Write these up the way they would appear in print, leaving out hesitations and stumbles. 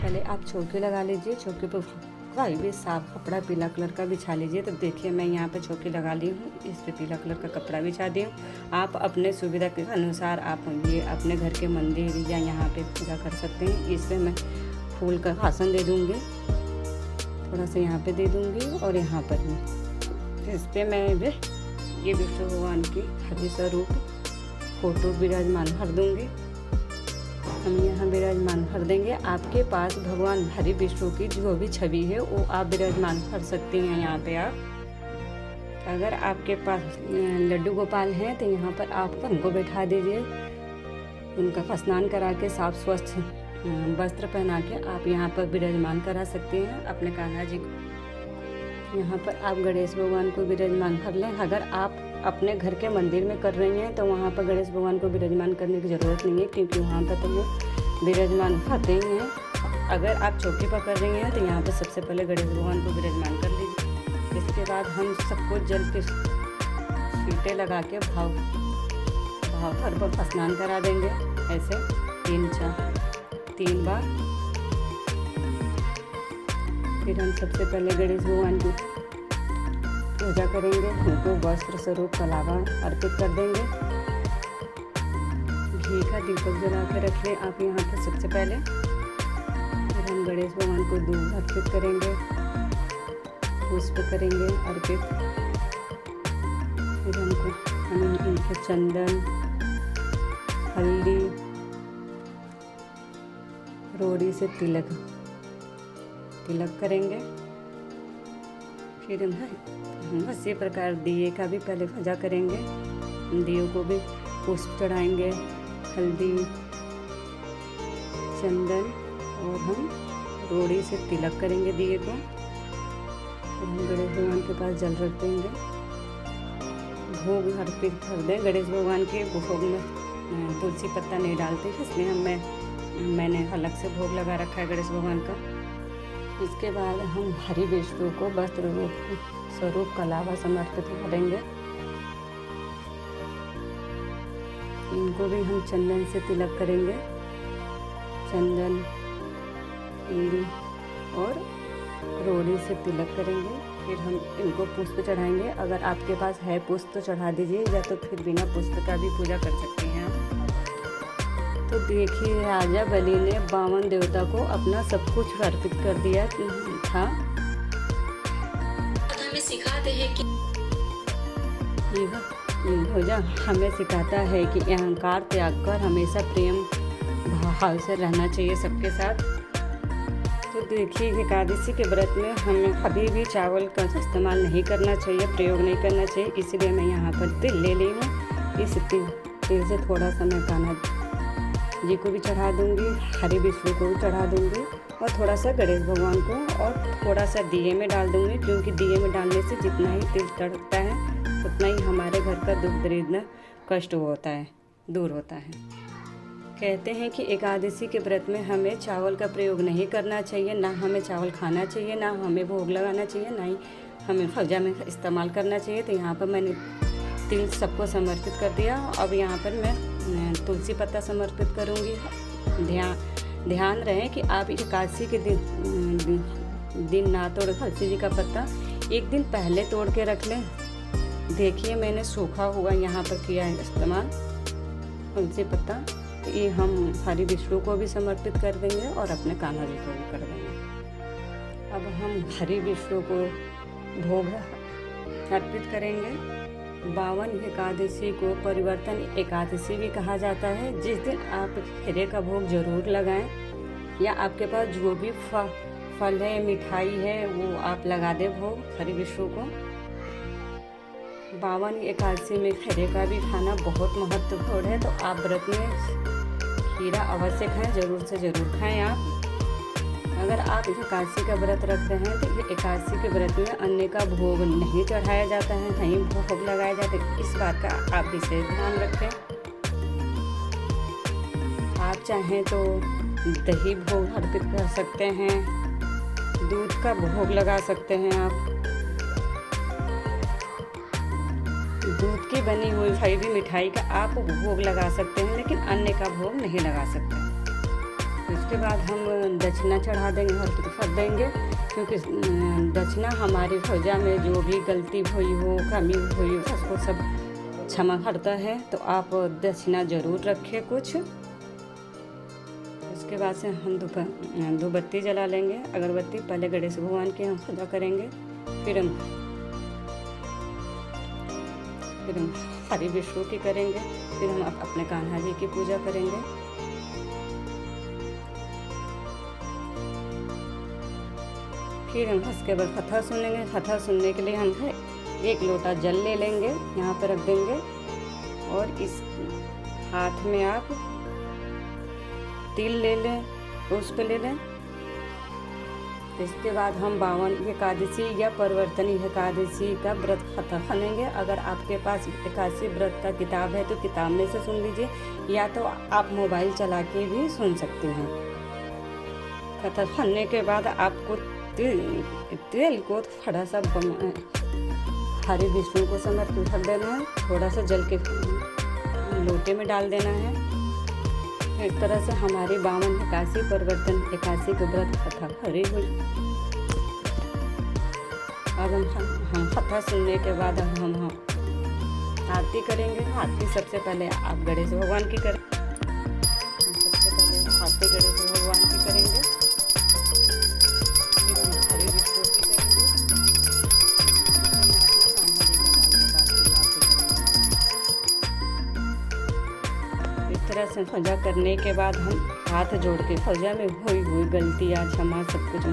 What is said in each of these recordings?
पहले आप चौकी लगा लीजिए। चौकी पर कोई भी साफ कपड़ा पीला कलर का बिछा लीजिए। तो देखिए मैं यहाँ पे चौकी लगा ली हूँ, इस पे पीला कलर का कपड़ा बिछा दी हूँ। आप अपने सुविधा के अनुसार आप ये अपने घर के मंदिर या यहाँ पे पूजा कर सकते हैं। इस पर मैं फूल का आसन दे दूँगी, थोड़ा सा यहाँ पे दे दूँगी और यहाँ पर भी। इस पर मैं ये विष्णु भगवान की हरि स्वरूप फोटो विराजमान कर दूँगी। हम यहाँ विराजमान कर देंगे। आपके पास भगवान हरि विष्णु की जो भी छवि है वो आप विराजमान कर सकते हैं यहाँ पे। आप अगर आपके पास लड्डू गोपाल हैं तो यहाँ पर आप उनको बैठा दीजिए। उनका स्नान करा के साफ स्वच्छ वस्त्र पहना के आप यहाँ पर विराजमान करा सकते हैं अपने कान्हा जी को। यहाँ पर आप गणेश भगवान को विराजमान कर लें। अगर आप अपने घर के मंदिर में कर रही हैं तो वहाँ पर गणेश भगवान को विराजमान करने की ज़रूरत नहीं है, क्योंकि वहाँ पर तो वो विराजमान करते ही हैं। अगर आप चौकी पर कर रही हैं तो यहाँ पर सबसे पहले गणेश भगवान को विराजमान कर लीजिए। इसके बाद हम सबको जल के छींटे लगा के भाव घर पर स्नान करा देंगे, ऐसे 3 बार। फिर हम सबसे पहले गणेश भगवान की पूजा करेंगे। उनको वस्त्र स्वरूप कलावा अर्पित कर देंगे। घी का दीपक जला के रख लें आप यहाँ पर सबसे पहले। फिर हम गणेश भगवान को दूध अर्पित करेंगे, पुष्प करेंगे अर्पित। फिर हम इनको चंदन, हल्दी, रोड़ी से तिलक करेंगे। फिर हम इसी प्रकार दिए का भी पहले पूजा करेंगे। दियों को भी पुष्प चढ़ाएंगे, हल्दी, चंदन और हम रोड़ी से तिलक करेंगे दिए को। हम गणेश भगवान के पास जल रख देंगे, भोग अर्पित कर दें। गणेश भगवान के भोग में तुलसी पत्ता नहीं डालते, इसलिए मैंने अलग से भोग लगा रखा है गणेश भगवान का। इसके बाद हम हरि विष्णु को वस्त्र स्वरूप कलावा समर्पित करेंगे। इनको भी हम चंदन से तिलक करेंगे, चंदन, इंदी और रोड़ी से तिलक करेंगे। फिर हम इनको पुष्प चढ़ाएंगे। अगर आपके पास है पुष्प तो चढ़ा दीजिए, या तो फिर बिना पुष्प का भी पूजा कर सकते हैं आप। तो देखिए राजा बलि ने 52 देवता को अपना सब कुछ अर्पित कर दिया था। हमें सिखाते हैं कि यह हमें सिखाता है कि अहंकार त्याग कर हमेशा प्रेम भाव से रहना चाहिए सबके साथ। तो देखिए एकादशी के व्रत में हमें कभी भी चावल का इस्तेमाल नहीं करना चाहिए, प्रयोग नहीं करना चाहिए। इसलिए मैं यहाँ पर तिल ले ली हूँ। इस तिल से थोड़ा सा मैं कान्हा जी को भी चढ़ा दूँगी, हरि विष्णु को भी चढ़ा दूँगी और थोड़ा सा गणेश भगवान को और थोड़ा सा दिए में डाल दूँगी, क्योंकि दिए में डालने से जितना ही तिल चढ़ता है उतना ही हमारे घर का दुख दरिद्र कष्ट होता है, दूर होता है। कहते हैं कि एकादशी के व्रत में हमें चावल का प्रयोग नहीं करना चाहिए, ना हमें चावल खाना चाहिए, ना हमें भोग लगाना चाहिए, ना ही हमें पूजा में इस्तेमाल करना चाहिए। तो यहाँ पर मैंने तिल सबको समर्पित कर दिया। अब यहाँ पर मैं तुलसी पत्ता समर्पित करूँगी। ध्यान रहे कि आप एकादशी के दिन ना तोड़ तुलसी जी का पत्ता, एक दिन पहले तोड़ के रख लें। देखिए मैंने सूखा हुआ यहाँ पर किया है इस्तेमाल तुलसी पत्ता। तो ये हम हरि विष्णु को भी समर्पित कर देंगे और अपने कान्हा जी को भी कर देंगे। अब हम हरि विष्णु को भोग अर्पित करेंगे। 52 एकादशी को परिवर्तन एकादशी भी कहा जाता है, जिस दिन आप खीरे का भोग जरूर लगाएं, या आपके पास जो भी फल है, मिठाई है, वो आप लगा दें भोग हरि विष्णु को। 52 एकादशी में खीरे का भी खाना बहुत महत्वपूर्ण है। तो आप व्रत में खीरा अवश्य खाएं, ज़रूर से ज़रूर खाएं आप। अगर आप एकादशी का व्रत रख रहे हैं तो ये एकादशी के व्रत में अन्न का भोग नहीं चढ़ाया जाता है, नहीं भोग लगाया जाता है। इस बात का आप विशेष ध्यान रखें। आप चाहें तो दही भोग अर्पित कर सकते हैं, दूध का भोग लगा सकते हैं आप। दूध की बनी हुई कोई भी मिठाई का आप भोग लगा सकते हैं, लेकिन अन्न का भोग नहीं लगा सकते। इसके बाद हम दक्षिणा चढ़ा देंगे, हल्दी फट देंगे, क्योंकि दक्षिणा हमारी पूजा में जो भी गलती हुई हो, कमी हुई हो, उसको सब क्षमा करता है। तो आप दक्षिणा ज़रूर रखें कुछ। उसके बाद से हम दो बत्ती जला लेंगे, अगरबत्ती। पहले गणेश भगवान की हम पूजा करेंगे, फिर हम हरि विष्णु की करेंगे, फिर हम अपने कान्हा जी की पूजा करेंगे। फिर हम उसके बाद कथा सुनेंगे। कथा सुनने के लिए हम 1 लोटा जल ले लेंगे, यहाँ पर रख देंगे, और इस हाथ में आप तिल ले लें, पुष्प ले लें। इसके बाद हम 52 एकादशी या परिवर्तनी एकादशी का व्रत कथा सुनेंगे। अगर आपके पास एकादशी व्रत का किताब है तो किताब में से सुन लीजिए, या तो आप मोबाइल चला के भी सुन सकते हैं। कथा सुनने के बाद आपको तेल को थोड़ा सा हरि विष्णु को समर्पित कर देना है, थोड़ा सा जल के लोटे में डाल देना है। इस तरह से हमारी 52 एकादशी परिवर्तन एकादशी के व्रत कथा खड़ी हुई। अब हम कथा सुनने के बाद हम आरती करेंगे। आरती सबसे पहले आप गणेश भगवान की करें। सबसे पहले आरती गणेश भगवान की करेंगे, फिर हम हरि विष्णु की करेंगे, इस तरह से पूजा करने के बाद हम हाथ जोड़ के पूजा में हुई गलतियाँ क्षमा सब कुछ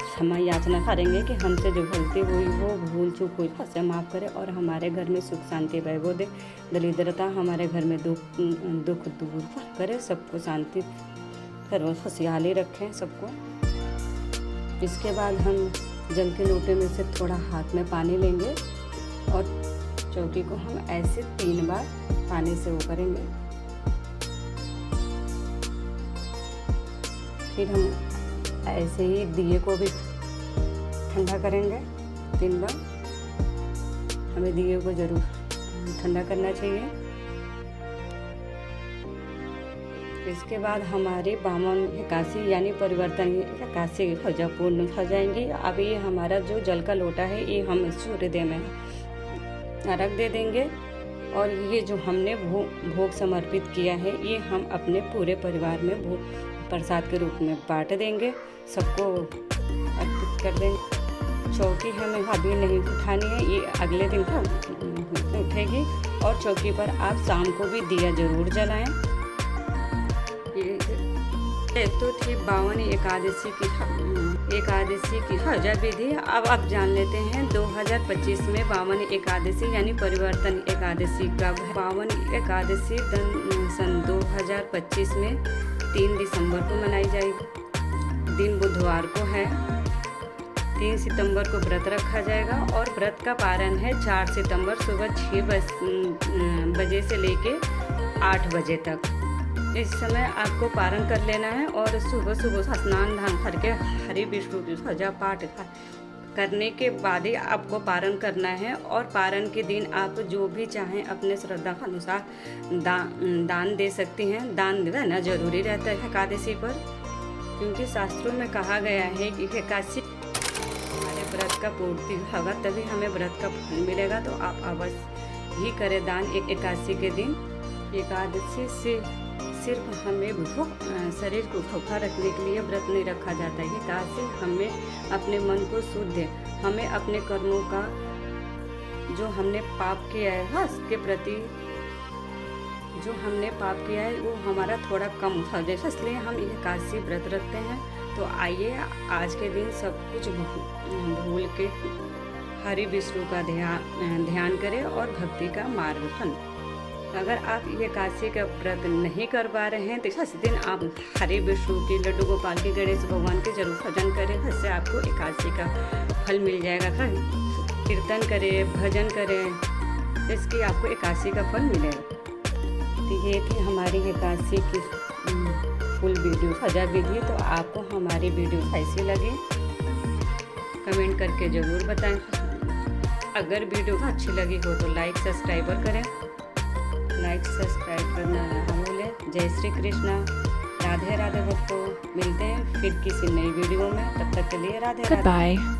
क्षमा याचना करेंगे कि हमसे जो गलती हुई हो, भूल चूक हुई, उससे माफ़ करे और हमारे घर में सुख शांति वैभव दे। दरिद्रता हमारे घर में दुख दूर करे, सबको शांति सर्व खुशहाली रखें सबको। इसके बाद हम जल के लोटे में से थोड़ा हाथ में पानी लेंगे और चौकी को हम ऐसे 3 बार पानी से वो करेंगे। फिर हम ऐसे ही दिए को भी ठंडा करेंगे 3 बार। हमें दिए को ज़रूर ठंडा करना चाहिए। इसके बाद हमारी 52 एकादशी यानी परिवर्तन एकादशी की पूजा पूर्ण हो जाएंगी। अब ये हमारा जो जल का लोटा है ये हम सूर्यदेव में रख दे देंगे, और ये जो हमने भोग समर्पित किया है ये हम अपने पूरे परिवार में भोग प्रसाद के रूप में बांट देंगे, सबको अर्पित कर देंगे। चौकी हमें अभी नहीं उठानी है, ये अगले दिन उठेगी। और चौकी पर आप शाम को भी दिया जरूर जलाएं। ये तो थी 52 एकादशी की पूजा विधि। अब आप जान लेते हैं 2025 में 52 एकादशी यानी परिवर्तन एकादशी का 52 एकादशी सन 2025 में 3 दिसंबर को मनाई जाएगी। दिन बुधवार को है। 3 सितंबर को व्रत रखा जाएगा और व्रत का पारण है 4 सितंबर सुबह 6 बजे से लेके 8 बजे तक। इस समय आपको पारण कर लेना है और सुबह स्नान धान करके हरि विष्णु की पूजा पाठ करने के बाद ही आपको पारण करना है। और पारण के दिन आप जो भी चाहें अपने श्रद्धा के अनुसार दान दे सकती हैं। दान देना जरूरी रहता है एकादशी पर, क्योंकि शास्त्रों में कहा गया है कि एकादशी हमारे व्रत का पूर्ति होगा, तभी हमें व्रत का फल मिलेगा। तो आप अवश्य ही करें दान एकादशी के दिन। एकादशी से सिर्फ हमें शरीर को भूखा रखने के लिए व्रत नहीं रखा जाता है। एकादशी हमें अपने मन को शुद्ध, हमें अपने कर्मों का जो हमने पाप किया है उसके प्रति जो हमने पाप किया है वो हमारा थोड़ा कम हो जाए, इसलिए हम एकादशी व्रत रखते हैं। तो आइए आज के दिन सब कुछ भूल के हरि विष्णु का ध्यान करें और भक्ति का मार्ग चुनें। अगर आप ये एकादशी का व्रत नहीं कर पा रहे हैं तो इस दिन आप हरि विष्णु की, लड्डू गोपाल की, गणेश भगवान के जरूर भजन करें, जिससे आपको एकादशी का फल मिल जाएगा। कीर्तन करें, भजन करें, इसकी आपको एकादशी का फल मिलेगा। तो ये थी हमारी एकादशी की फुल वीडियो सजा विधि। तो आपको हमारी वीडियो कैसी लगी कमेंट करके ज़रूर बताएं। अगर वीडियो अच्छी लगी हो तो लाइक सब्सक्राइबर करें, लाइक सब्सक्राइब करना ना भूलें। जय श्री कृष्णा, राधे राधे भक्तों। मिलते हैं फिर किसी नई वीडियो में, तब तक के लिए राधे राधे। Goodbye.